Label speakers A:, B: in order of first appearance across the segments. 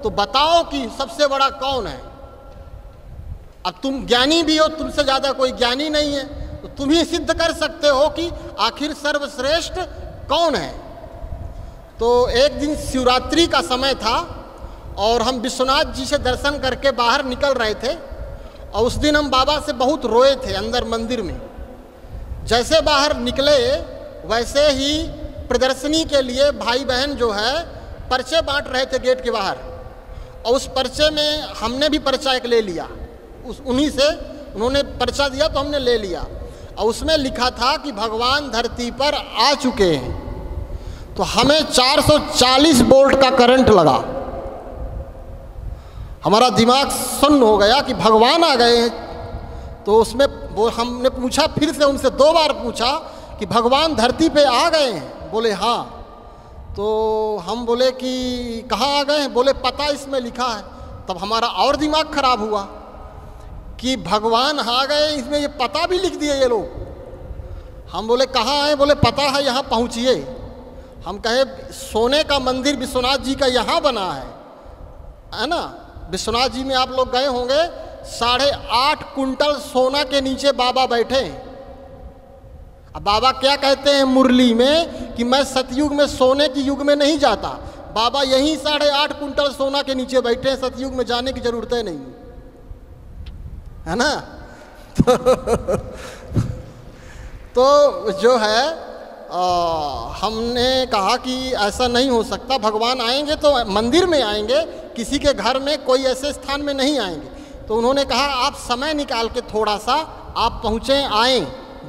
A: तो बताओ कि सबसे बड़ा कौन है। अब तुम ज्ञानी भी हो, तुमसे ज़्यादा कोई ज्ञानी नहीं है, तो तुम ही सिद्ध कर सकते हो कि आखिर सर्वश्रेष्ठ कौन है। तो एक दिन शिवरात्रि का समय था और हम विश्वनाथ जी से दर्शन करके बाहर निकल रहे थे, और उस दिन हम बाबा से बहुत रोए थे अंदर मंदिर में। जैसे बाहर निकले वैसे ही प्रदर्शनी के लिए भाई बहन जो है पर्चे बांट रहे थे गेट के बाहर, और उस पर्चे में हमने भी पर्चा एक ले लिया। उन्हीं से उन्होंने पर्चा दिया तो हमने ले लिया, और उसमें लिखा था कि भगवान धरती पर आ चुके हैं। तो हमें 440 वोल्ट का करंट लगा, हमारा दिमाग सुन्न हो गया कि भगवान आ गए हैं। तो उसमें वो हमने पूछा, फिर से उनसे 2 बार पूछा कि भगवान धरती पे आ गए हैं? बोले हाँ। तो हम बोले कि कहाँ आ गए हैं? बोले पता इसमें लिखा है। तब हमारा और दिमाग खराब हुआ कि भगवान आ गए, इसमें ये पता भी लिख दिए ये लोग। हम बोले कहाँ है? बोले पता है, यहाँ पहुँचिए। हम कहे सोने का मंदिर विश्वनाथ जी का यहाँ बना है ना। विश्वनाथ जी में आप लोग गए होंगे, 8.5 कुंटल सोना के नीचे बाबा बैठे हैं। अब बाबा क्या कहते हैं मुरली में कि मैं सतयुग में सोने की युग में नहीं जाता। बाबा यहीं 8.5 कुंटल सोना के नीचे बैठे हैं, सतयुग में जाने की जरूरत है नहीं, है ना। तो जो है हमने कहा कि ऐसा नहीं हो सकता, भगवान आएंगे तो मंदिर में आएंगे, किसी के घर में कोई ऐसे स्थान में नहीं आएंगे। तो उन्होंने कहा आप समय निकाल के थोड़ा सा आप पहुँचें, आएँ,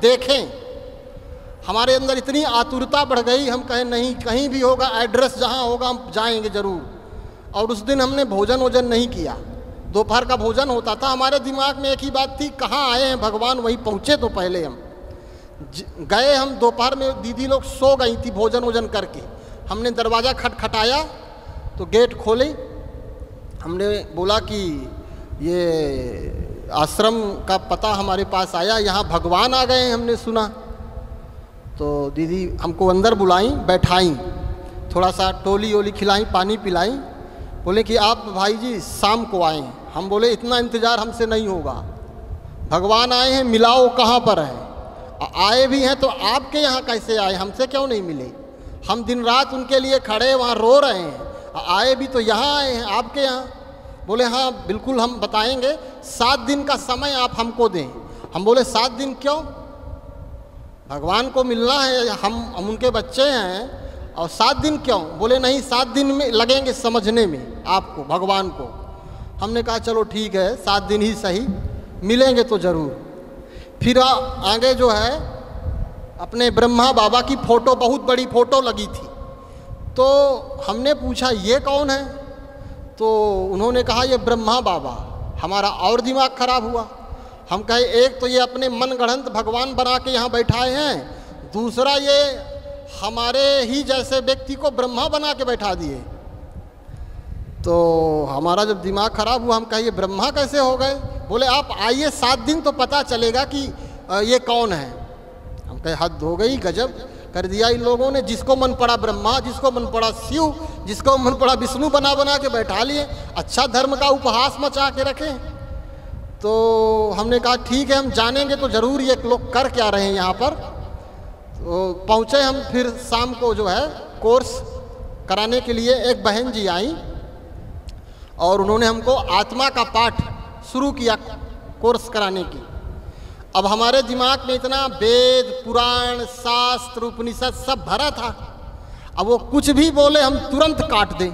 A: देखें। हमारे अंदर इतनी आतुरता बढ़ गई, हम कहें नहीं, कहीं भी होगा, एड्रेस जहाँ होगा हम जाएंगे ज़रूर। और उस दिन हमने भोजन वोजन नहीं किया, दोपहर का भोजन होता था। हमारे दिमाग में एक ही बात थी, कहाँ आए हैं भगवान, वहीं पहुँचे। तो पहले हम गए, हम दोपहर में दीदी लोग सो गई थी भोजन वोजन करके। हमने दरवाज़ा खटखटाया तो गेट खोले। हमने बोला कि ये आश्रम का पता हमारे पास आया, यहाँ भगवान आ गए हैं हमने सुना। तो दीदी हमको अंदर बुलाई, बैठाई, थोड़ा सा टोली ओली खिलाई, पानी पिलाई। बोले कि आप भाई जी शाम को आएँ। हम बोले इतना इंतज़ार हमसे नहीं होगा, भगवान आए हैं, मिलाओ कहाँ पर है। आए भी हैं तो आपके यहाँ कैसे आए, हमसे क्यों नहीं मिले? हम दिन रात उनके लिए खड़े वहाँ रो रहे हैं, आए भी तो यहाँ आए हैं आपके यहाँ। बोले हाँ बिल्कुल हम बताएंगे, 7 दिन का समय आप हमको दें। हम बोले 7 दिन क्यों? भगवान को मिलना है, हम उनके बच्चे हैं, और 7 दिन क्यों? बोले नहीं 7 दिन में लगेंगे समझने में आपको भगवान को। हमने कहा चलो ठीक है 7 दिन ही सही, मिलेंगे तो ज़रूर। फिर आगे जो है अपने ब्रह्मा बाबा की फ़ोटो, बहुत बड़ी फ़ोटो लगी थी। तो हमने पूछा ये कौन है? तो उन्होंने कहा ये ब्रह्मा बाबा। हमारा और दिमाग खराब हुआ। हम कहे एक तो ये अपने मन गढ़ंत भगवान बना के यहाँ बैठाए हैं, दूसरा ये हमारे ही जैसे व्यक्ति को ब्रह्मा बना के बैठा दिए। तो हमारा जब दिमाग खराब हुआ, हम कहे ये ब्रह्मा कैसे हो गए? बोले आप आइए 7 दिन तो पता चलेगा कि ये कौन है। हम कहे हद हो गई, गजब कर दिया इन लोगों ने। जिसको मन पड़ा ब्रह्मा, जिसको मन पड़ा शिव, जिसको मन पड़ा विष्णु बना बना के बैठा लिए। अच्छा धर्म का उपहास मचा के रखें। तो हमने कहा ठीक है हम जानेंगे तो ज़रूर ये लोग कर क्या रहे हैं यहाँ पर। तो पहुँचे हम फिर शाम को जो है कोर्स कराने के लिए। एक बहन जी आई और उन्होंने हमको आत्मा का पाठ शुरू किया कोर्स कराने की। अब हमारे दिमाग में इतना वेद पुराण शास्त्र उपनिषद सब भरा था। अब वो कुछ भी बोले हम तुरंत काट दें,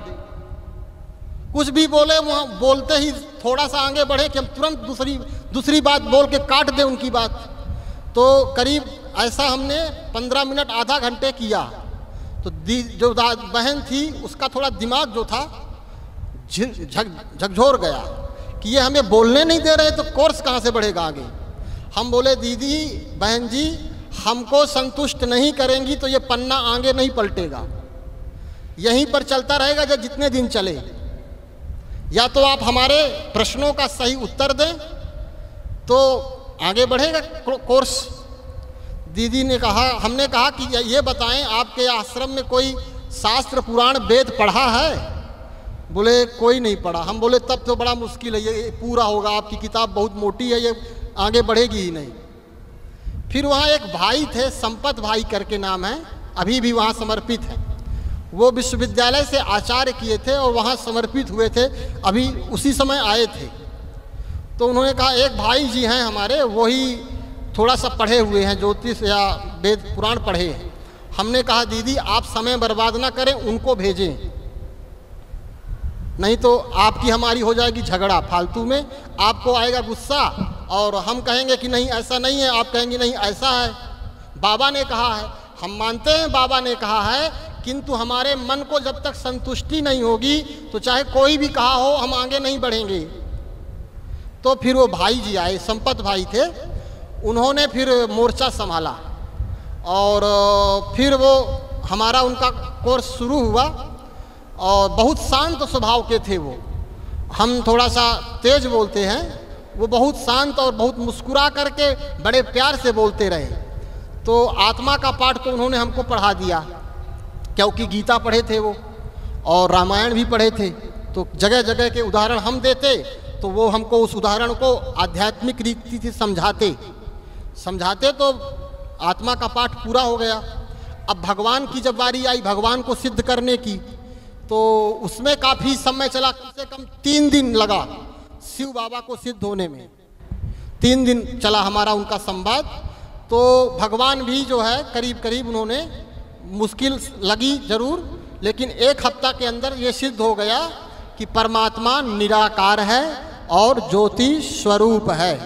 A: कुछ भी बोले वहाँ बोलते ही थोड़ा सा आगे बढ़े कि हम तुरंत दूसरी बात बोल के काट दें उनकी बात। तो करीब ऐसा हमने 15 मिनट आधा घंटे किया। तो जो बहन थी उसका थोड़ा दिमाग जो था झकझोर गया कि ये हमें बोलने नहीं दे रहे तो कोर्स कहाँ से बढ़ेगा आगे। हम बोले दीदी बहन जी हमको संतुष्ट नहीं करेंगी तो ये पन्ना आगे नहीं पलटेगा, यहीं पर चलता रहेगा जब जितने दिन चले। या तो आप हमारे प्रश्नों का सही उत्तर दें तो आगे बढ़ेगा कोर्स। दीदी ने कहा, हमने कहा कि ये बताएं आपके आश्रम में कोई शास्त्र पुराण वेद पढ़ा है? बोले कोई नहीं पढ़ा। हम बोले तब तो बड़ा मुश्किल है, ये पूरा होगा, आपकी किताब बहुत मोटी है, ये आगे बढ़ेगी ही नहीं। फिर वहाँ एक भाई थे, संपत भाई करके नाम है, अभी भी वहाँ समर्पित हैं। वो विश्वविद्यालय से आचार्य किए थे और वहाँ समर्पित हुए थे, अभी उसी समय आए थे। तो उन्होंने कहा एक भाई जी हैं हमारे, वही थोड़ा सा पढ़े हुए हैं, ज्योतिष या वेद पुराण पढ़े हैं। हमने कहा दीदी आप समय बर्बाद ना करें, उनको भेजें, नहीं तो आपकी हमारी हो जाएगी झगड़ा फालतू में, आपको आएगा गुस्सा और हम कहेंगे कि नहीं ऐसा नहीं है, आप कहेंगे नहीं ऐसा है, बाबा ने कहा है। हम मानते हैं बाबा ने कहा है, किंतु हमारे मन को जब तक संतुष्टि नहीं होगी तो चाहे कोई भी कहा हो हम आगे नहीं बढ़ेंगे। तो फिर वो भाई जी आए, संपत भाई थे, उन्होंने फिर मोर्चा संभाला और फिर वो हमारा उनका कोर्स शुरू हुआ। और बहुत शांत स्वभाव के थे वो, हम थोड़ा सा तेज बोलते हैं, वो बहुत शांत और बहुत मुस्कुरा करके बड़े प्यार से बोलते रहे। तो आत्मा का पाठ तो उन्होंने हमको पढ़ा दिया, क्योंकि गीता पढ़े थे वो और रामायण भी पढ़े थे, तो जगह जगह के उदाहरण हम देते तो वो हमको उस उदाहरण को आध्यात्मिक रीति से समझाते तो आत्मा का पाठ पूरा हो गया। अब भगवान की जब बारी आई भगवान को सिद्ध करने की, तो उसमें काफ़ी समय चला, कम से कम 3 दिन लगा शिव बाबा को सिद्ध होने में। 3 दिन चला हमारा उनका संवाद। तो भगवान भी जो है करीब करीब उन्होंने, मुश्किल लगी जरूर, लेकिन 1 हफ्ता के अंदर ये सिद्ध हो गया कि परमात्मा निराकार है और ज्योति स्वरूप है।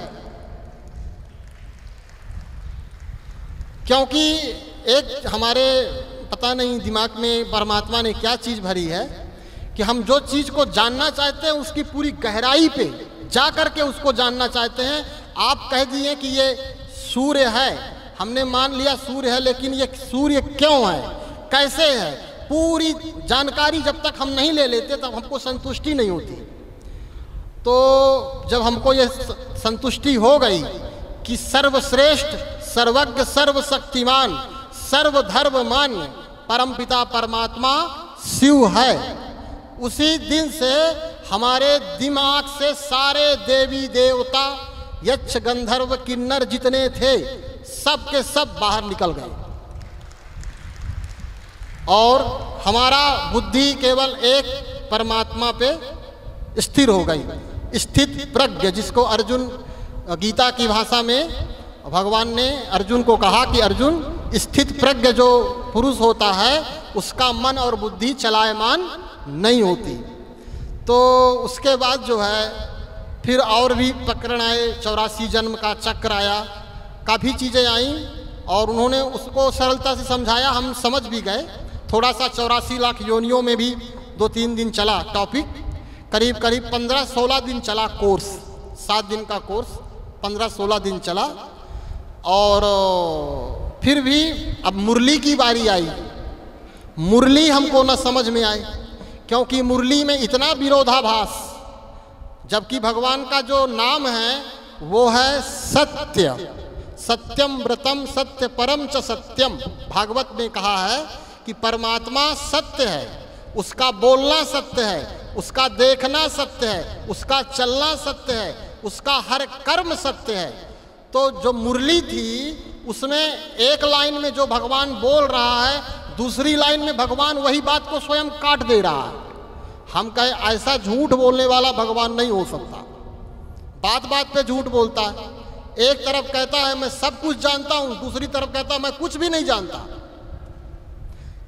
A: क्योंकि एक हमारे पता नहीं दिमाग में परमात्मा ने क्या चीज़ भरी है कि हम जो चीज़ को जानना चाहते हैं उसकी पूरी गहराई पे जा कर के उसको जानना चाहते हैं। आप कह दिए कि ये सूर्य है, हमने मान लिया सूर्य है, लेकिन ये सूर्य क्यों है, कैसे है, पूरी जानकारी जब तक हम नहीं ले लेते तब हमको संतुष्टि नहीं होती। तो जब हमको ये संतुष्टि हो गई कि सर्वश्रेष्ठ, सर्वज्ञ, सर्वशक्तिमान, सर्वधर्म मान्य परमपिता परमात्मा शिव है, उसी दिन से हमारे दिमाग से सारे देवी देवता, यक्ष, गंधर्व, किन्नर जितने थे सब के सब बाहर निकल गए और हमारा बुद्धि केवल एक परमात्मा पे स्थिर हो गई। स्थित प्रज्ञ, जिसको अर्जुन, गीता की भाषा में भगवान ने अर्जुन को कहा कि अर्जुन, स्थित प्रज्ञ जो पुरुष होता है उसका मन और बुद्धि चलायमान नहीं होती। तो उसके बाद जो है फिर और भी प्रकरण आए, 84 जन्म का चक्र आया, काफ़ी चीज़ें आईं और उन्होंने उसको सरलता से समझाया, हम समझ भी गए। थोड़ा सा 84 लाख योनियों में भी 2-3 दिन चला टॉपिक, करीब करीब 15-16 दिन चला कोर्स, 7 दिन का कोर्स 15-16 दिन चला। और फिर भी अब मुरली की बारी आई। मुरली हमको न समझ में आई, क्योंकि मुरली में इतना विरोधाभास, जबकि भगवान का जो नाम है वो है सत्य, सत्यम व्रतम सत्य परम च सत्यम। भागवत में कहा है कि परमात्मा सत्य है, उसका बोलना सत्य है, उसका देखना सत्य है, उसका चलना सत्य है, उसका हर कर्म सत्य है। तो जो मुरली थी उसमें एक लाइन में जो भगवान बोल रहा है, दूसरी लाइन में भगवान वही बात को स्वयं काट दे रहा है। हम कहें ऐसा झूठ बोलने वाला भगवान नहीं हो सकता, बात बात पे झूठ बोलता है। एक तरफ कहता है मैं सब कुछ जानता हूं, दूसरी तरफ कहता है मैं कुछ भी नहीं जानता।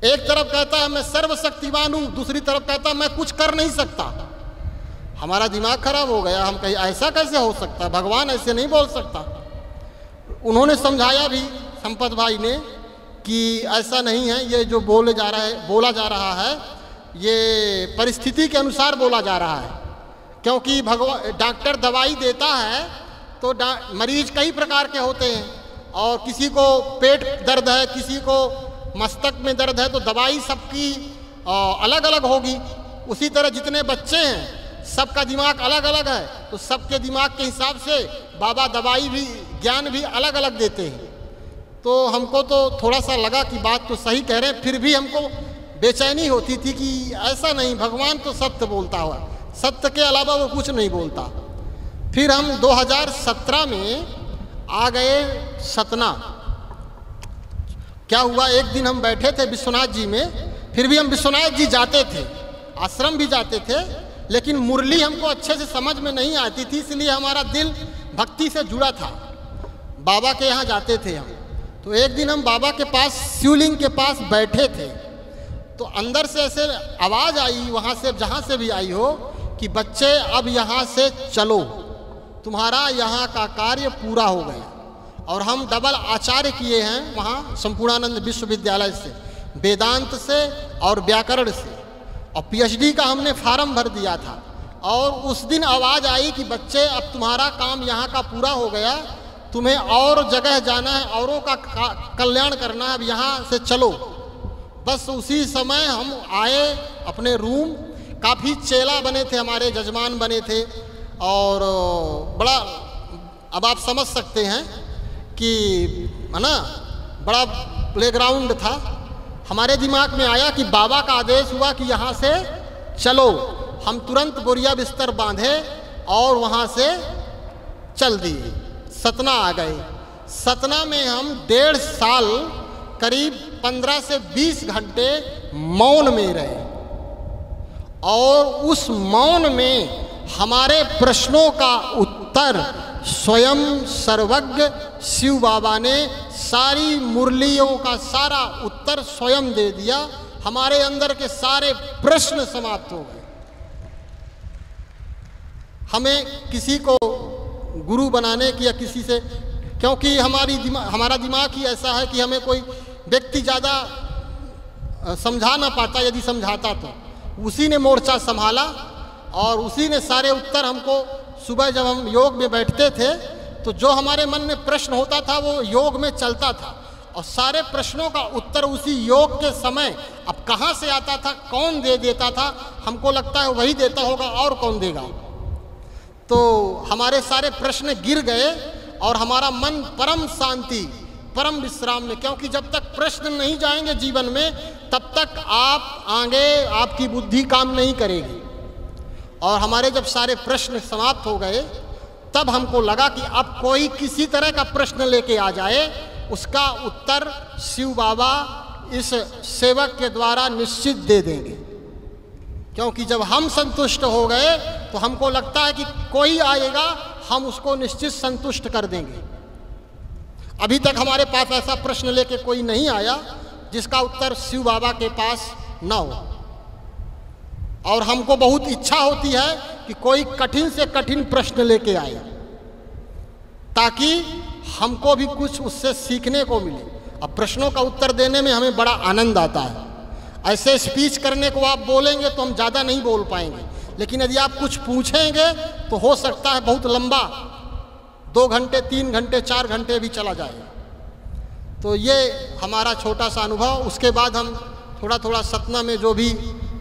A: एक तरफ कहता है मैं सर्वशक्तिमान हूं, दूसरी तरफ कहता है मैं कुछ कर नहीं सकता। हमारा दिमाग खराब हो गया, हम कहीं ऐसा कैसे हो सकता, भगवान ऐसे नहीं बोल सकता। उन्होंने समझाया भी संपत भाई ने कि ऐसा नहीं है, ये जो बोला जा रहा है ये परिस्थिति के अनुसार बोला जा रहा है। क्योंकि डॉक्टर दवाई देता है तो मरीज कई प्रकार के होते हैं, और किसी को पेट दर्द है, किसी को मस्तक में दर्द है, तो दवाई सबकी अलग अलग होगी। उसी तरह जितने बच्चे हैं सबका दिमाग अलग अलग है, तो सबके दिमाग के हिसाब से बाबा दवाई भी, ज्ञान भी अलग अलग देते हैं। तो हमको तो थोड़ा सा लगा कि बात तो सही कह रहे हैं, फिर भी हमको बेचैनी होती थी कि ऐसा नहीं, भगवान तो सत्य बोलता हुआ, सत्य के अलावा वो कुछ नहीं बोलता। फिर हम 2017 में आ गए सतना। क्या हुआ, एक दिन हम बैठे थे विश्वनाथ जी में, फिर भी हम विश्वनाथ जी जाते थे, आश्रम भी जाते थे, लेकिन मुरली हमको अच्छे से समझ में नहीं आती थी, इसलिए हमारा दिल भक्ति से जुड़ा था। बाबा के यहाँ जाते थे हम। तो एक दिन हम बाबा के पास, शिवलिंग के पास बैठे थे, तो अंदर से ऐसे आवाज़ आई, वहाँ से जहाँ से भी आई हो, कि बच्चे अब यहाँ से चलो, तुम्हारा यहाँ का कार्य पूरा हो गया। और हम डबल आचार्य किए हैं वहाँ संपूर्णानंद विश्वविद्यालय से, वेदांत से और व्याकरण से, और पीएचडी का हमने फार्म भर दिया था। और उस दिन आवाज़ आई कि बच्चे अब तुम्हारा काम यहाँ का पूरा हो गया, तुम्हें और जगह जाना है, औरों का कल्याण करना है, अब यहाँ से चलो। बस उसी समय हम आए अपने रूम, काफ़ी चेला बने थे, हमारे जजमान बने थे, और बड़ा, अब आप समझ सकते हैं कि है ना, बड़ा प्लेग्राउंड था। हमारे दिमाग में आया कि बाबा का आदेश हुआ कि यहाँ से चलो। हम तुरंत बोरिया बिस्तर बांधे और वहाँ से चल दिए, सतना आ गए। सतना में हम 1.5 साल करीब 15 से 20 घंटे मौन में रहे, और उस मौन में हमारे प्रश्नों का उत्तर स्वयं सर्वज्ञ शिव बाबा ने सारी मुरलियों का सारा उत्तर स्वयं दे दिया। हमारे अंदर के सारे प्रश्न समाप्त हो गए। हमें किसी को गुरु बनाने की या किसी से, क्योंकि हमारा दिमाग ही ऐसा है कि हमें कोई व्यक्ति ज़्यादा समझा ना पाता, यदि समझाता तो उसी ने मोर्चा संभाला और उसी ने सारे उत्तर हमको। सुबह जब हम योग में बैठते थे तो जो हमारे मन में प्रश्न होता था वो योग में चलता था, और सारे प्रश्नों का उत्तर उसी योग के समय अब कहाँ से आता था, कौन दे देता था, हमको लगता है वही देता होगा, और कौन देगा। तो हमारे सारे प्रश्न गिर गए और हमारा मन परम शांति, परम विश्राम में, क्योंकि जब तक प्रश्न नहीं जाएंगे जीवन में तब तक आप आगे, आपकी बुद्धि काम नहीं करेगी। और हमारे जब सारे प्रश्न समाप्त हो गए तब हमको लगा कि अब कोई किसी तरह का प्रश्न लेके आ जाए, उसका उत्तर शिव बाबा इस सेवक के द्वारा निश्चित दे देंगे। क्योंकि जब हम संतुष्ट हो गए तो हमको लगता है कि कोई आएगा, हम उसको निश्चित संतुष्ट कर देंगे। अभी तक हमारे पास ऐसा प्रश्न लेके कोई नहीं आया जिसका उत्तर शिव बाबा के पास न हो। और हमको बहुत इच्छा होती है कि कोई कठिन से कठिन प्रश्न लेके आए, ताकि हमको भी कुछ उससे सीखने को मिले। अब प्रश्नों का उत्तर देने में हमें बड़ा आनंद आता है। ऐसे स्पीच करने को आप बोलेंगे तो हम ज़्यादा नहीं बोल पाएंगे, लेकिन यदि आप कुछ पूछेंगे तो हो सकता है बहुत लंबा 2 घंटे, 3 घंटे, 4 घंटे भी चला जाए। तो ये हमारा छोटा सा अनुभव। उसके बाद हम थोड़ा थोड़ा सतना में जो भी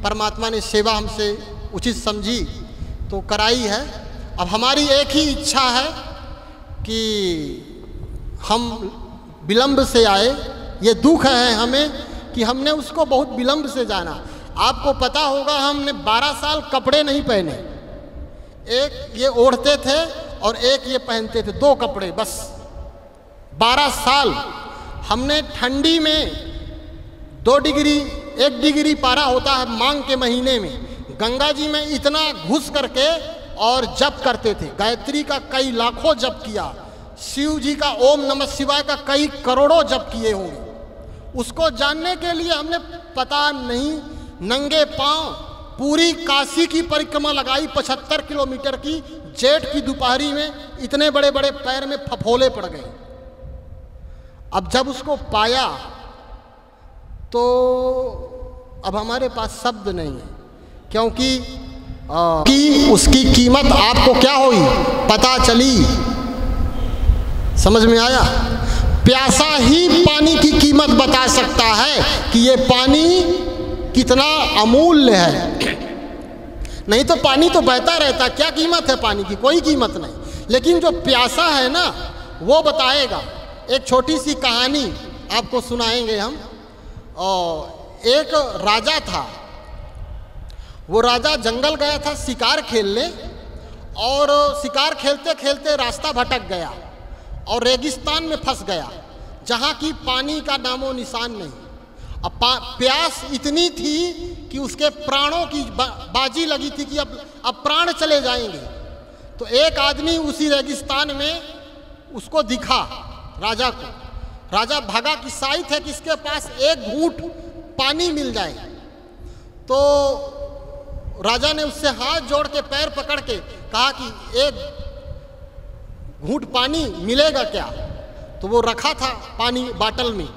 A: परमात्मा ने सेवा हमसे उचित समझी तो कराई है। अब हमारी एक ही इच्छा है कि हम विलंब से आए। ये दुख है हमें कि हमने उसको बहुत विलंब से जाना। आपको पता होगा हमने 12 साल कपड़े नहीं पहने, एक ये ओढ़ते थे और एक ये पहनते थे, 2 कपड़े बस। 12 साल हमने ठंडी में 2 डिग्री 1 डिग्री पारा होता है मांग के महीने में, गंगा जी में इतना घुस करके और जप करते थे। गायत्री का कई लाखों जप किया, शिव जी का ओम नमः शिवाय का कई करोड़ों जप किए होंगे। उसको जानने के लिए हमने पता नहीं नंगे पांव पूरी काशी की परिक्रमा लगाई, 75 किलोमीटर की, जेठ की दोपहरी में। इतने बड़े बड़े पैर में फफोले पड़ गए। अब जब उसको पाया तो अब हमारे पास शब्द नहीं है, क्योंकि उसकी कीमत आपको क्या हुई पता चली। समझ में आया? प्यासा ही पानी की कीमत बता सकता है कि ये पानी कितना अमूल्य है। नहीं तो पानी तो बहता रहता, क्या कीमत है पानी की? कोई कीमत नहीं। लेकिन जो प्यासा है ना वो बताएगा। एक छोटी सी कहानी आपको सुनाएंगे हम। और एक राजा था, वो राजा जंगल गया था शिकार खेलने, और शिकार खेलते खेलते रास्ता भटक गया और रेगिस्तान में फंस गया जहाँ की पानी का नामो निशान नहीं। अब प्यास इतनी थी कि उसके प्राणों की बाजी लगी थी कि अब प्राण चले जाएंगे। तो एक आदमी उसी रेगिस्तान में उसको दिखा राजा को। राजा भागा कि शायद है कि इसके पास एक घूंट पानी मिल जाए। तो राजा ने उससे हाथ जोड़ के पैर पकड़ के कहा कि एक घूंट पानी मिलेगा क्या? तो वो रखा था पानी बाटल में।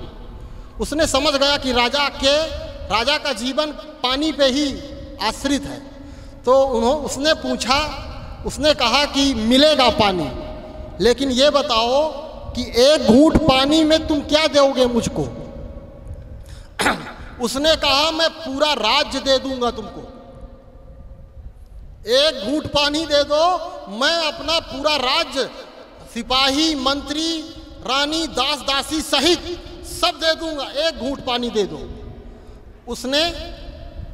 A: उसने समझ गया कि राजा का जीवन पानी पे ही आश्रित है। तो उसने पूछा, उसने कहा कि मिलेगा पानी, लेकिन ये बताओ कि एक घूंट पानी में तुम क्या दोगे मुझको? उसने कहा मैं पूरा राज्य दे दूंगा तुमको। एक घूंट पानी दे दो, मैं अपना पूरा राज्य, सिपाही, मंत्री, रानी, दास दासी सहित सब दे दूंगा, एक घूंट पानी दे दो। उसने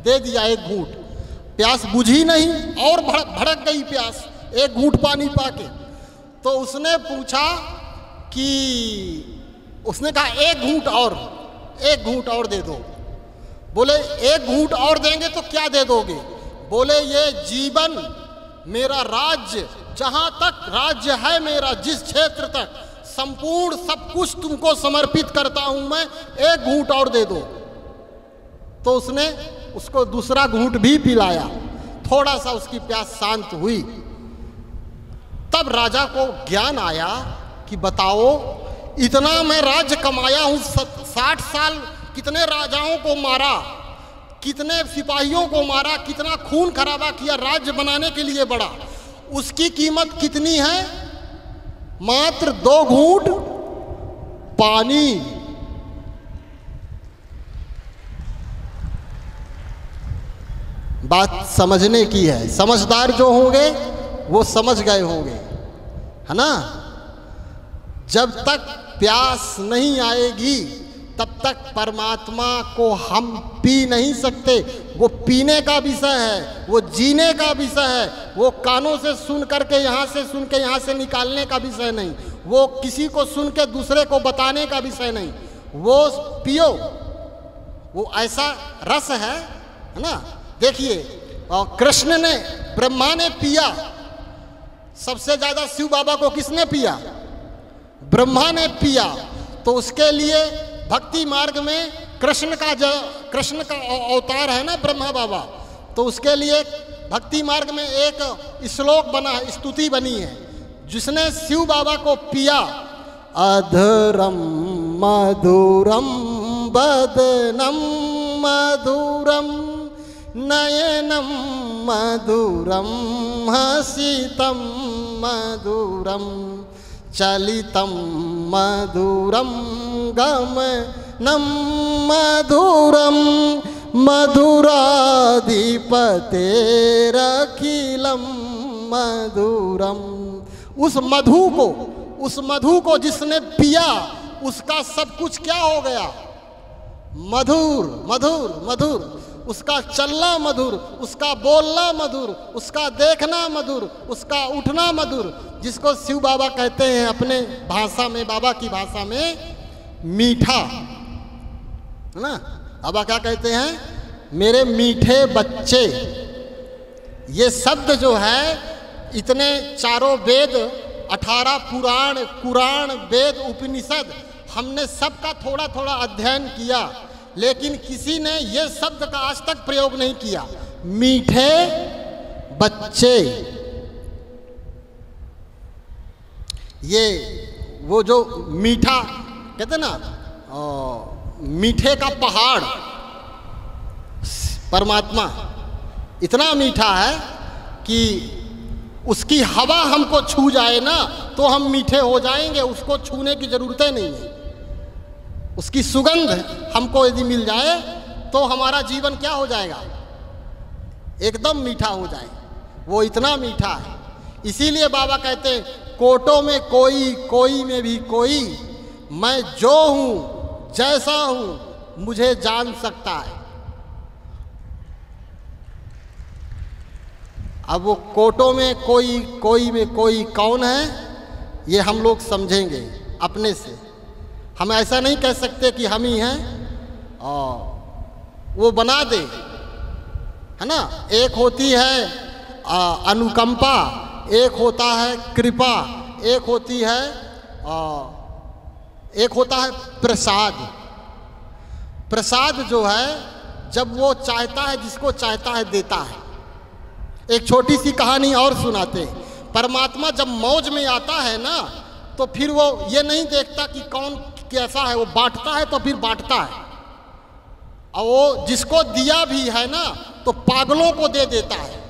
A: दे दिया एक घूंट। प्यास बुझी नहीं और भड़क गई प्यास एक घूंट पानी पाके। तो उसने पूछा कि, उसने कहा एक घूंट और दे दो। बोले एक घूंट और देंगे तो क्या दे दोगे? बोले ये जीवन, मेरा राज्य, जहां तक राज्य है मेरा, जिस क्षेत्र तक, संपूर्ण सब कुछ तुमको समर्पित करता हूं मैं, एक घूंट और दे दो। तो उसने उसको दूसरा घूंट भी पिलाया। थोड़ा सा उसकी प्यास शांत हुई। तब राजा को ज्ञान आया कि बताओ, इतना मैं राज्य कमाया हूं, 60 साल कितने राजाओं को मारा, कितने सिपाहियों को मारा, कितना खून खराबा किया राज्य बनाने के लिए बढ़ा, उसकी कीमत कितनी है? मात्र 2 घूंट पानी। बात समझने की है। समझदार जो होंगे वो समझ गए होंगे, है ना? जब तक प्यास नहीं आएगी तब तक परमात्मा को हम पी नहीं सकते। वो पीने का विषय है, वो जीने का विषय है, वो कानों से सुन करके यहाँ से सुन के यहाँ से निकालने का विषय नहीं, वो किसी को सुन के दूसरे को बताने का विषय नहीं। वो पियो, वो ऐसा रस है ना? देखिए, कृष्ण ने, ब्रह्मा ने पिया। सबसे ज्यादा शिव बाबा को किसने पिया? ब्रह्मा ने पिया। तो उसके लिए भक्ति मार्ग में कृष्ण का अवतार है ना ब्रह्मा बाबा, तो उसके लिए भक्ति मार्ग में एक श्लोक बना है, स्तुति बनी है, जिसने शिव बाबा को पिया। अधरम मधुरम बदनम मधुरम नयनम मधुरम हसितम मधुरम चलितम मधुरम गमनम मधुरम मधुराधिपतेरखिलम मधुरम। उस मधु को जिसने पिया, उसका सब कुछ क्या हो गया? मधुर मधुर मधुर। उसका चलना मधुर, उसका बोलना मधुर, उसका देखना मधुर, उसका उठना मधुर, जिसको शिव बाबा कहते हैं अपने भाषा में, बाबा की भाषा में मीठा, है ना? बाबा क्या कहते हैं? मेरे मीठे बच्चे। ये शब्द जो है, इतने चारों वेद, 18 पुराण, कुरान, वेद, उपनिषद, हमने सबका थोड़ा थोड़ा अध्ययन किया, लेकिन किसी ने ये शब्द का आज तक प्रयोग नहीं किया। मीठे बच्चे, ये वो जो मीठा कहते ना, मीठे का पहाड़ परमात्मा इतना मीठा है कि उसकी हवा हमको छू जाए ना तो हम मीठे हो जाएंगे, उसको छूने की जरूरत नहीं है। उसकी सुगंध हमको यदि मिल जाए तो हमारा जीवन क्या हो जाएगा? एकदम मीठा हो जाए। वो इतना मीठा है। इसीलिए बाबा कहते हैं, कोटों में कोई, कोई में भी कोई, मैं जो हूँ जैसा हूँ मुझे जान सकता है। अब वो कोटों में कोई, कोई में कोई कौन है, ये हम लोग समझेंगे अपने से। हम ऐसा नहीं कह सकते कि हम ही हैं और वो बना दे, है ना। एक होती है अनुकंपा, एक होता है कृपा, एक होती है एक होता है प्रसाद। प्रसाद जो है, जब वो चाहता है, जिसको चाहता है देता है। एक छोटी सी कहानी और सुनाते हैं। परमात्मा जब मौज में आता है ना, तो फिर वो ये नहीं देखता कि कौन कैसा है, वो बांटता है तो फिर बांटता है। और वो जिसको दिया भी है ना, तो पागलों को दे देता है।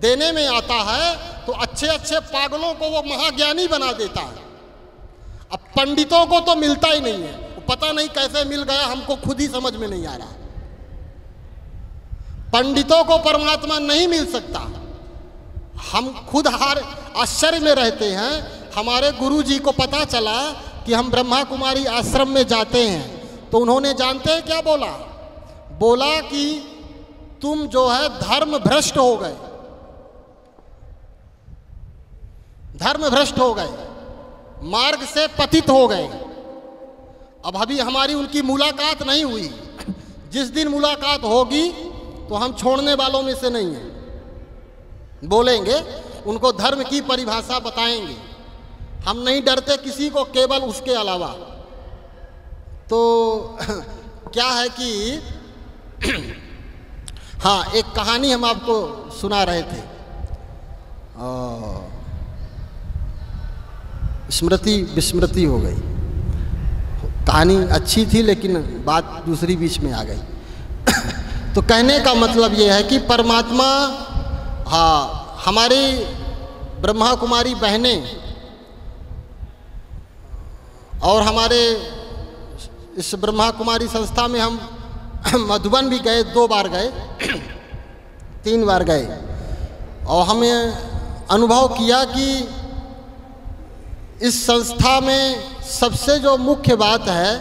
A: देने में आता है तो अच्छे अच्छे पागलों को वो महाज्ञानी बना देता है। अब पंडितों को तो मिलता ही नहीं है, वो पता नहीं कैसे मिल गया, हमको खुद ही समझ में नहीं आ रहा। पंडितों को परमात्मा नहीं मिल सकता। हम खुद आश्चर्य में रहते हैं। हमारे गुरु जी को पता चला कि हम ब्रह्मा कुमारी आश्रम में जाते हैं, तो उन्होंने जानते हैं क्या बोला? बोला कि तुम जो है धर्म भ्रष्ट हो गए, धर्म भ्रष्ट हो गए, मार्ग से पतित हो गए। अब अभी हमारी उनकी मुलाकात नहीं हुई। जिस दिन मुलाकात होगी तो हम छोड़ने वालों में से नहीं हैं। बोलेंगे, उनको धर्म की परिभाषा बताएंगे। हम नहीं डरते किसी को, केवल उसके अलावा। तो क्या है कि हाँ, एक कहानी हम आपको सुना रहे थे। स्मृति विस्मृति हो गई। कहानी अच्छी थी लेकिन बात दूसरी बीच में आ गई। तो कहने का मतलब ये है कि परमात्मा, हाँ, हमारी ब्रह्मा कुमारी बहनें और हमारे इस ब्रह्मा कुमारी संस्था में हम मधुबन भी गए, 2 बार गए, 3 बार गए, और हमें अनुभव किया कि इस संस्था में सबसे जो मुख्य बात है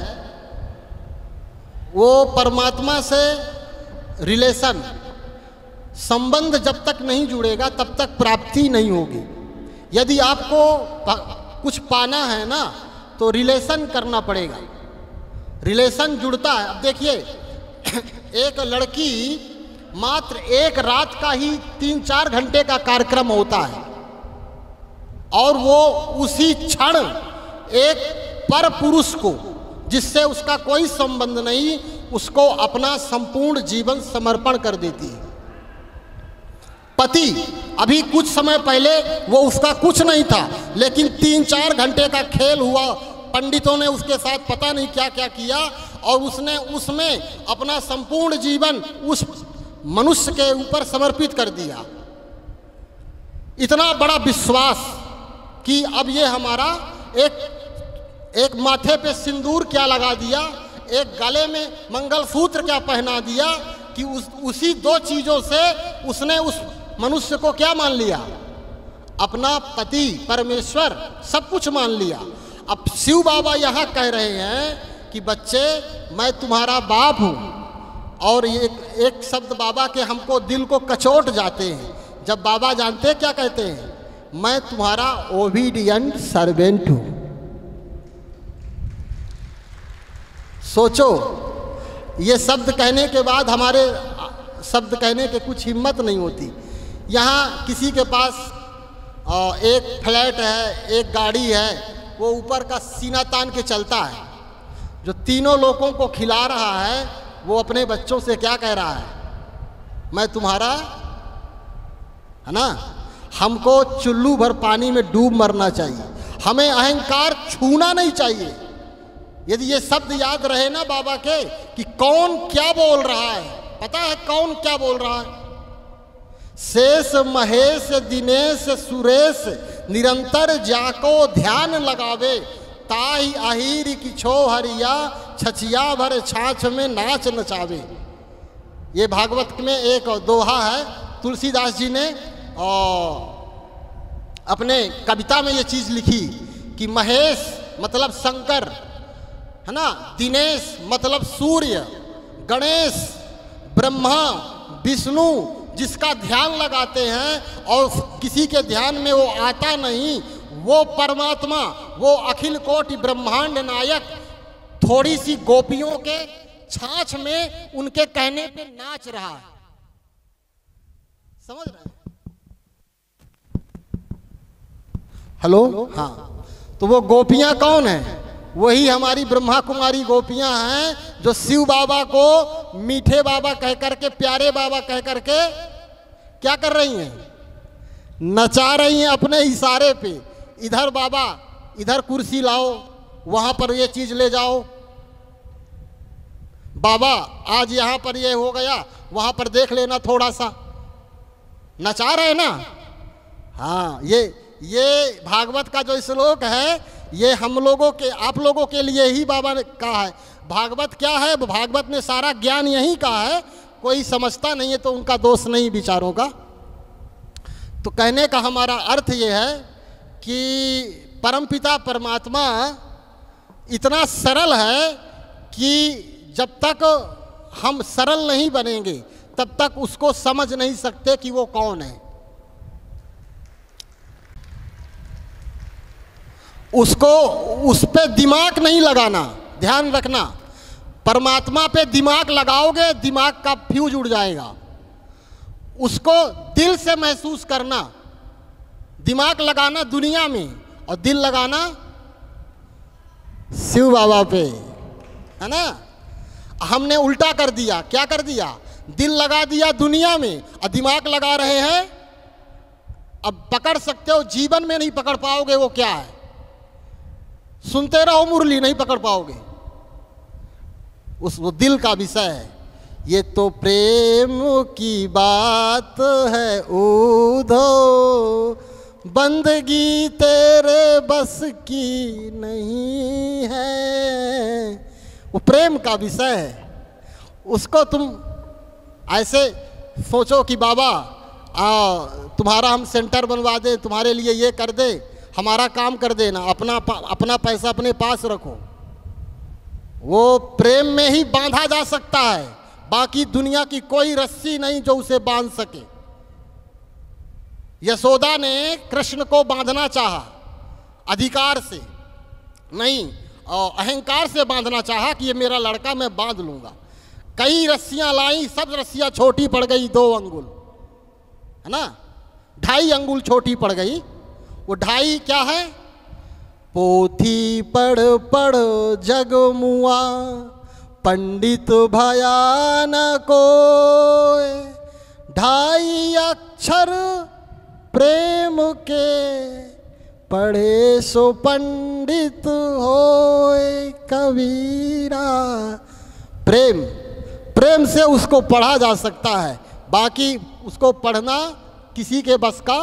A: वो परमात्मा से रिलेशन, संबंध जब तक नहीं जुड़ेगा तब तक प्राप्ति नहीं होगी। यदि आपको कुछ पाना है ना, तो रिलेशन करना पड़ेगा। रिलेशन जुड़ता है। अब देखिए, एक लड़की, मात्र एक रात का ही 3-4 घंटे का कार्यक्रम होता है, और वो उसी क्षण एक पर पुरुष को, जिससे उसका कोई संबंध नहीं, उसको अपना संपूर्ण जीवन समर्पण कर देती है। पति, अभी कुछ समय पहले वो उसका कुछ नहीं था, लेकिन 3-4 घंटे का खेल हुआ, पंडितों ने उसके साथ पता नहीं क्या क्या किया, और उसने उसमें अपना संपूर्ण जीवन उस मनुष्य के ऊपर समर्पित कर दिया। इतना बड़ा विश्वास कि अब ये हमारा एक माथे पे सिंदूर क्या लगा दिया, एक गले में मंगलसूत्र क्या पहना दिया, कि उसी 2 चीज़ों से उसने उस मनुष्य को क्या मान लिया? अपना पति, परमेश्वर, सब कुछ मान लिया। अब शिव बाबा यहाँ कह रहे हैं कि बच्चे, मैं तुम्हारा बाप हूँ। और एक शब्द बाबा के हमको दिल को कचोट जाते हैं, जब बाबा जानते क्या कहते हैं? मैं तुम्हारा ओबीडियंट सर्वेंट हूँ। सोचो, ये शब्द कहने के बाद हमारे शब्द कहने के कुछ हिम्मत नहीं होती। यहाँ किसी के पास एक फ्लैट है, एक गाड़ी है, वो ऊपर का सीना तान के चलता है। जो तीनों लोगों को खिला रहा है, वो अपने बच्चों से क्या कह रहा है? मैं तुम्हारा, है ना। हमको चुल्लू भर पानी में डूब मरना चाहिए, हमें अहंकार छूना नहीं चाहिए। यदि ये शब्द याद रहे ना बाबा के, कि कौन क्या बोल रहा है, पता है कौन क्या बोल रहा है? शेष महेश दिनेश सुरेश निरंतर जाको ध्यान लगावे, ताही अहीर की छो हरिया छछिया भर छाछ में नाच नचावे। ये भागवत में एक दोहा है, तुलसीदास जी ने अपने कविता में ये चीज़ लिखी कि महेश मतलब शंकर, है ना, दिनेश मतलब सूर्य, गणेश, ब्रह्मा, विष्णु, जिसका ध्यान लगाते हैं और किसी के ध्यान में वो आता नहीं, वो परमात्मा, वो अखिल कोटि ब्रह्मांड नायक थोड़ी सी गोपियों के छाछ में उनके कहने पे नाच रहा है। समझ रहे हैं? हेलो, हाँ। तो वो गोपियां कौन है? वही हमारी ब्रह्मा कुमारी गोपियां हैं जो शिव बाबा को मीठे बाबा कह करके, प्यारे बाबा कह करके क्या कर रही हैं? नचा रही हैं अपने इशारे पे। इधर बाबा, इधर कुर्सी लाओ, वहां पर ये चीज ले जाओ, बाबा आज यहां पर ये हो गया, वहां पर देख लेना थोड़ा सा। नचा रहे ना? हाँ, ये भागवत का जो श्लोक है, ये हम लोगों के, आप लोगों के लिए ही बाबा ने कहा है। भागवत क्या है? भागवत में सारा ज्ञान यही का है। कोई समझता नहीं है तो उनका दोष नहीं विचारों का। तो कहने का हमारा अर्थ ये है कि परमपिता परमात्मा इतना सरल है कि जब तक हम सरल नहीं बनेंगे तब तक उसको समझ नहीं सकते कि वो कौन है। उसको, उस पे दिमाग नहीं लगाना, ध्यान रखना। परमात्मा पे दिमाग लगाओगे, दिमाग का फ्यूज उड़ जाएगा। उसको दिल से महसूस करना। दिमाग लगाना दुनिया में और दिल लगाना शिव बाबा पे, है ना? हमने उल्टा कर दिया। क्या कर दिया? दिल लगा दिया दुनिया में और दिमाग लगा रहे हैं। अब पकड़ सकते हो, जीवन में नहीं पकड़ पाओगे वो क्या है। सुनते रहो मुरली, नहीं पकड़ पाओगे। वो दिल का विषय है। ये तो प्रेम की बात है उधो, बंदगी तेरे बस की नहीं है। वो प्रेम का विषय है। उसको तुम ऐसे सोचो कि बाबा तुम्हारा हम सेंटर बनवा दे, तुम्हारे लिए ये कर दे, हमारा काम कर देना, अपना पैसा अपने पास रखो। वो प्रेम में ही बांधा जा सकता है, बाकी दुनिया की कोई रस्सी नहीं जो उसे बांध सके। यशोदा ने कृष्ण को बांधना चाहा, अधिकार से नहीं, और अहंकार से बांधना चाहा कि ये मेरा लड़का, मैं बांध लूंगा। कई रस्सियां लाई, सब रस्सियां छोटी पड़ गई, 2 अंगुल, है ना? 2.5 अंगुल छोटी पड़ गई। वो 2.5 क्या है? पोथी पढ़ पढ़ जग मुआ, पंडित भया न कोय। 2.5 अक्षर प्रेम के, पढ़े सो पंडित होए कबीरा। प्रेम से उसको पढ़ा जा सकता है, बाकी उसको पढ़ना किसी के बस का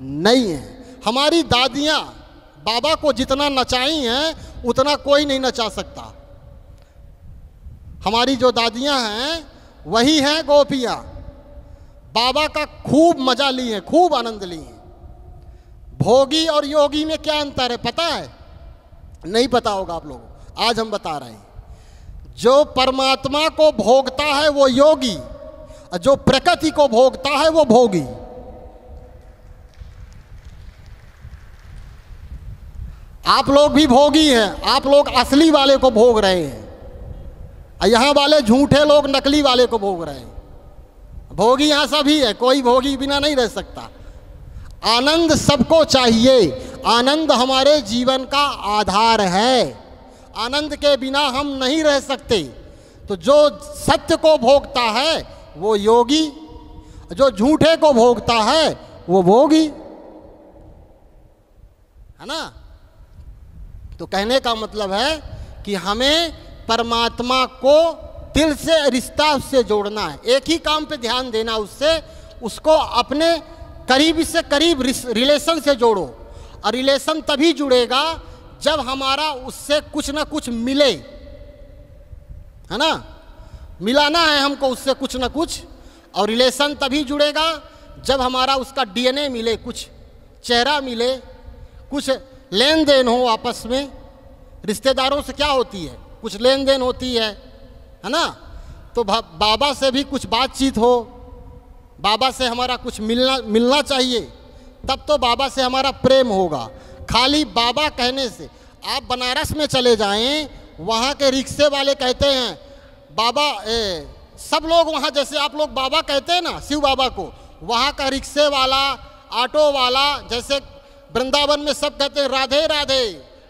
A: नहीं है। हमारी दादियाँ बाबा को जितना नचाई हैं उतना कोई नहीं नचा सकता। हमारी जो दादियाँ हैं वही हैं गोपियाँ। बाबा का खूब मजा ली हैं, खूब आनंद ली हैं। भोगी और योगी में क्या अंतर है पता है? नहीं पता होगा आप लोगों को, आज हम बता रहे हैं। जो परमात्मा को भोगता है वो योगी, और जो प्रकृति को भोगता है वो भोगी। आप लोग भी भोगी हैं, आप लोग असली वाले को भोग रहे हैं, और यहाँ वाले झूठे लोग नकली वाले को भोग रहे हैं। भोगी यहाँ सभी है, कोई भोगी बिना नहीं रह सकता। आनंद सबको चाहिए, आनंद हमारे जीवन का आधार है। आनंद के बिना हम नहीं रह सकते। तो जो सत्य को भोगता है वो योगी, जो झूठे को भोगता है वो भोगी, है ना? तो कहने का मतलब है कि हमें परमात्मा को दिल से रिश्ता उससे जोड़ना है, एक ही काम पे ध्यान देना उससे, उसको अपने करीब से करीब रिलेशन से जोड़ो। और रिलेशन तभी जुड़ेगा जब हमारा उससे कुछ ना कुछ मिले, है ना? मिलाना है हमको उससे कुछ ना कुछ। और रिलेशन तभी जुड़ेगा जब हमारा उसका डीएनए मिले, कुछ चेहरा मिले, कुछ लेन देन हो आपस में। रिश्तेदारों से क्या होती है? कुछ लेन देन होती है ना? तो बाबा से भी कुछ बातचीत हो, बाबा से हमारा कुछ मिलना चाहिए, तब तो बाबा से हमारा प्रेम होगा। खाली बाबा कहने से, आप बनारस में चले जाएं, वहाँ के रिक्शे वाले कहते हैं बाबा, सब लोग वहाँ जैसे आप लोग बाबा कहते हैं ना शिव बाबा को, वहाँ का रिक्शे वाला, ऑटो वाला, जैसे वृंदावन में सब कहते हैं राधे राधे,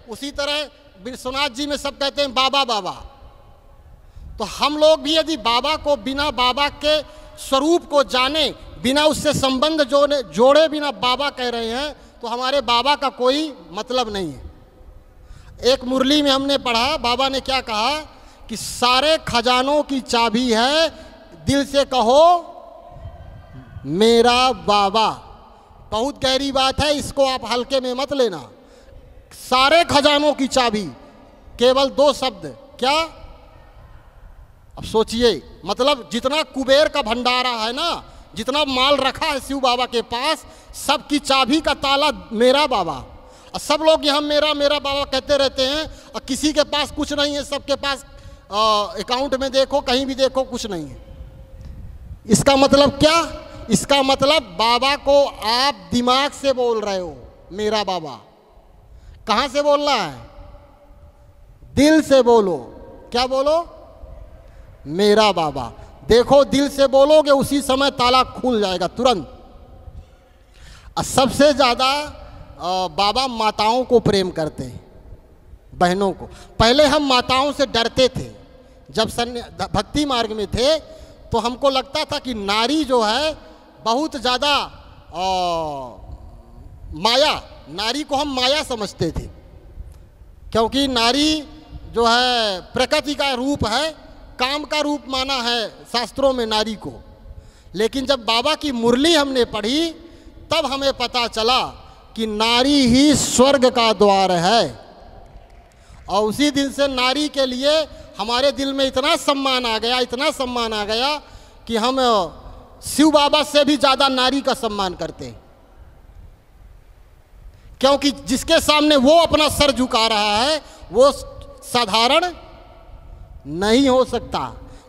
A: उसी तरह विश्वनाथ जी में सब कहते हैं बाबा बाबा। तो हम लोग भी यदि बाबा को बिना बाबा के स्वरूप को जाने, बिना उससे संबंध जोड़े बिना बाबा कह रहे हैं, तो हमारे बाबा का कोई मतलब नहीं है। एक मुरली में हमने पढ़ा, बाबा ने क्या कहा कि सारे खजानों की चाबी है, दिल से कहो मेरा बाबा। बहुत गहरी बात है, इसको आप हल्के में मत लेना। सारे खजानों की चाबी, केवल 2 शब्द, क्या? अब सोचिए, मतलब जितना कुबेर का भंडारा है ना, जितना माल रखा है शिव बाबा के पास, सब की चाबी का ताला मेरा बाबा। और सब लोग यहाँ मेरा मेरा बाबा कहते रहते हैं, और किसी के पास कुछ नहीं है, सबके पास अकाउंट में देखो, कहीं भी देखो, कुछ नहीं है। इसका मतलब क्या? इसका मतलब बाबा को आप दिमाग से बोल रहे हो मेरा बाबा। कहाँ से बोलना है? दिल से बोलो। क्या बोलो? मेरा बाबा। देखो, दिल से बोलोगे उसी समय ताला खुल जाएगा तुरंत। और सबसे ज़्यादा बाबा माताओं को प्रेम करते हैं, बहनों को। पहले हम माताओं से डरते थे, जब भक्ति मार्ग में थे तो हमको लगता था कि नारी जो है बहुत ज़्यादा माया, नारी को हम माया समझते थे, क्योंकि नारी जो है प्रकृति का रूप है, काम का रूप माना है शास्त्रों में नारी को। लेकिन जब बाबा की मुरली हमने पढ़ी, तब हमें पता चला कि नारी ही स्वर्ग का द्वार है। और उसी दिन से नारी के लिए हमारे दिल में इतना सम्मान आ गया, इतना सम्मान आ गया कि हम शिव बाबा से भी ज़्यादा नारी का सम्मान करते हैं, क्योंकि जिसके सामने वो अपना सर झुका रहा है वो साधारण नहीं हो सकता।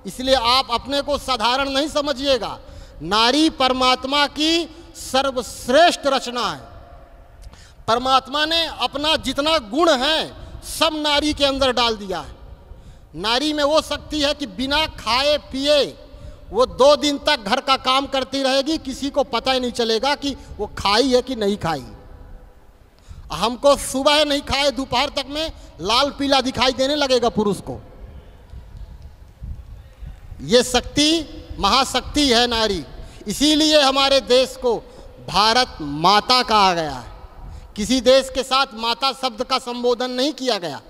A: इसलिए आप अपने को साधारण नहीं समझिएगा। नारी परमात्मा की सर्वश्रेष्ठ रचना है। परमात्मा ने अपना जितना गुण है सब नारी के अंदर डाल दिया है। नारी में वो शक्ति है कि बिना खाए पिए वो 2 दिन तक घर का काम करती रहेगी, किसी को पता ही नहीं चलेगा कि वो खाई है कि नहीं खाई। हमको सुबह नहीं खाए दोपहर तक में लाल पीला दिखाई देने लगेगा पुरुष को। ये शक्ति महाशक्ति है नारी। इसीलिए हमारे देश को भारत माता कहा गया है। किसी देश के साथ माता शब्द का संबोधन नहीं किया गया,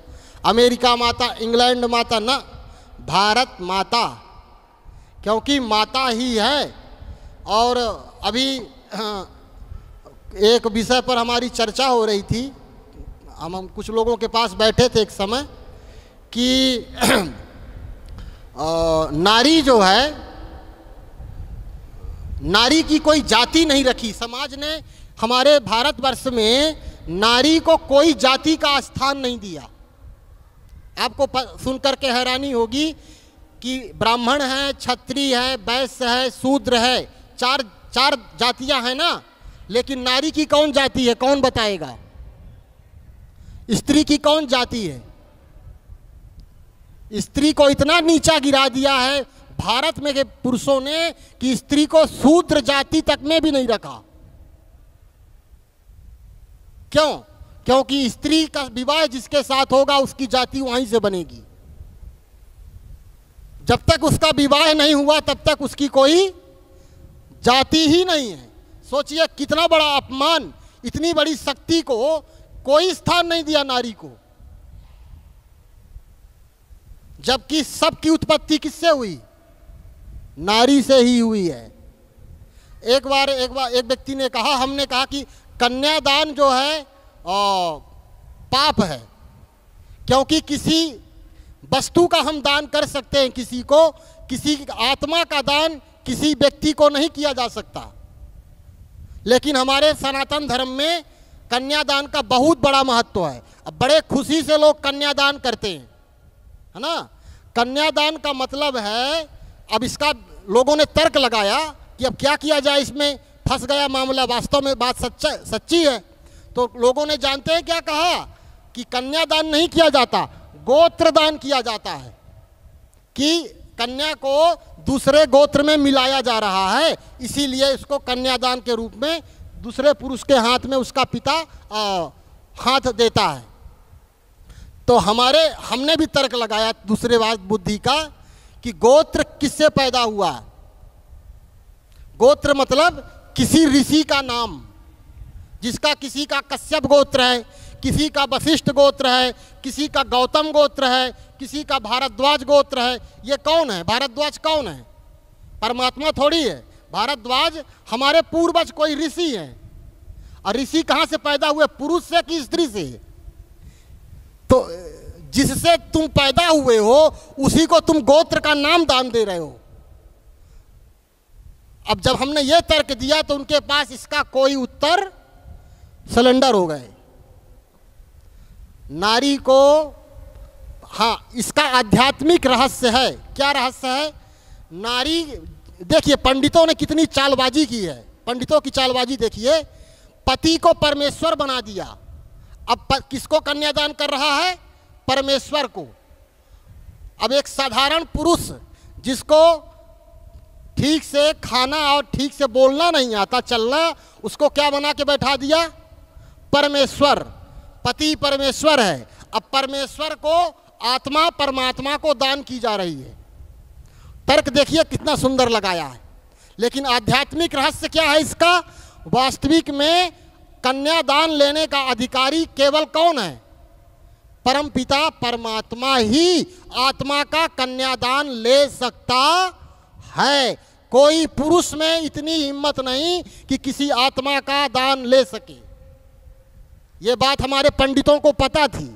A: अमेरिका माता, इंग्लैंड माता, ना, भारत माता, क्योंकि माता ही है। और अभी एक विषय पर हमारी चर्चा हो रही थी, हम कुछ लोगों के पास बैठे थे एक समय, कि नारी जो है, नारी की कोई जाति नहीं रखी समाज ने। हमारे भारतवर्ष में नारी को कोई जाति का स्थान नहीं दिया। आपको सुनकर के हैरानी होगी कि ब्राह्मण है, क्षत्रिय है, वैश्य है, शूद्र है, चार जातियां हैं ना, लेकिन नारी की कौन जाति है? कौन बताएगा? स्त्री की कौन जाति है? स्त्री को इतना नीचा गिरा दिया है भारत में के पुरुषों ने कि स्त्री को शूद्र जाति तक में भी नहीं रखा। क्यों? क्योंकि स्त्री का विवाह जिसके साथ होगा उसकी जाति वहीं से बनेगी। जब तक उसका विवाह नहीं हुआ तब तक उसकी कोई जाति ही नहीं है। सोचिए कितना बड़ा अपमान, इतनी बड़ी शक्ति को कोई स्थान नहीं दिया नारी को। जबकि सबकी उत्पत्ति किससे हुई? नारी से ही हुई है। एक बार एक व्यक्ति ने कहा, हमने कहा कि कन्यादान जो है पाप है, क्योंकि किसी वस्तु का हम दान कर सकते हैं किसी को, किसी आत्मा का दान किसी व्यक्ति को नहीं किया जा सकता। लेकिन हमारे सनातन धर्म में कन्यादान का बहुत बड़ा महत्व है। अब बड़े खुशी से लोग कन्यादान करते हैं, है ना। कन्यादान का मतलब है, अब इसका लोगों ने तर्क लगाया, कि अब क्या किया जाए, इसमें फंस गया मामला, वास्तव में बात सच्ची है। तो लोगों ने जानते हैं क्या कहा कि कन्यादान नहीं किया जाता, गोत्र दान किया जाता है, कि कन्या को दूसरे गोत्र में मिलाया जा रहा है, इसीलिए इसको कन्यादान के रूप में दूसरे पुरुष के हाथ में उसका पिता हाथ देता है। तो हमने भी तर्क लगाया दूसरे बात बुद्धि का कि गोत्र किससे पैदा हुआ। गोत्र मतलब किसी ऋषि का नाम, जिसका किसी का कश्यप गोत्र है, किसी का वशिष्ठ गोत्र है, किसी का गौतम गोत्र है, किसी का भारद्वाज गोत्र है। ये कौन है? भारद्वाज कौन है? परमात्मा थोड़ी है। भारद्वाज हमारे पूर्वज कोई ऋषि हैं। और ऋषि कहाँ से पैदा हुए? पुरुष से कि स्त्री से? तो जिससे तुम पैदा हुए हो उसी को तुम गोत्र का नाम दान दे रहे हो। अब जब हमने ये तर्क दिया तो उनके पास इसका कोई उत्तर सिलेंडर हो गए। नारी को, हाँ, इसका आध्यात्मिक रहस्य है। क्या रहस्य है? नारी, देखिए पंडितों ने कितनी चालबाजी की है। पंडितों की चालबाजी देखिए, पति को परमेश्वर बना दिया। अब किसको कन्यादान कर रहा है? परमेश्वर को। अब एक साधारण पुरुष जिसको ठीक से खाना और ठीक से बोलना नहीं आता, चलना, उसको क्या बना के बैठा दिया? परमेश्वर। पति परमेश्वर है। अब परमेश्वर को आत्मा परमात्मा को दान की जा रही है। तर्क देखिए कितना सुंदर लगाया है। लेकिन आध्यात्मिक रहस्य क्या है इसका? वास्तविक में कन्यादान लेने का अधिकारी केवल कौन है? परमपिता परमात्मा ही आत्मा का कन्यादान ले सकता है। कोई पुरुष में इतनी हिम्मत नहीं कि किसी आत्मा का दान ले सके। ये बात हमारे पंडितों को पता थी।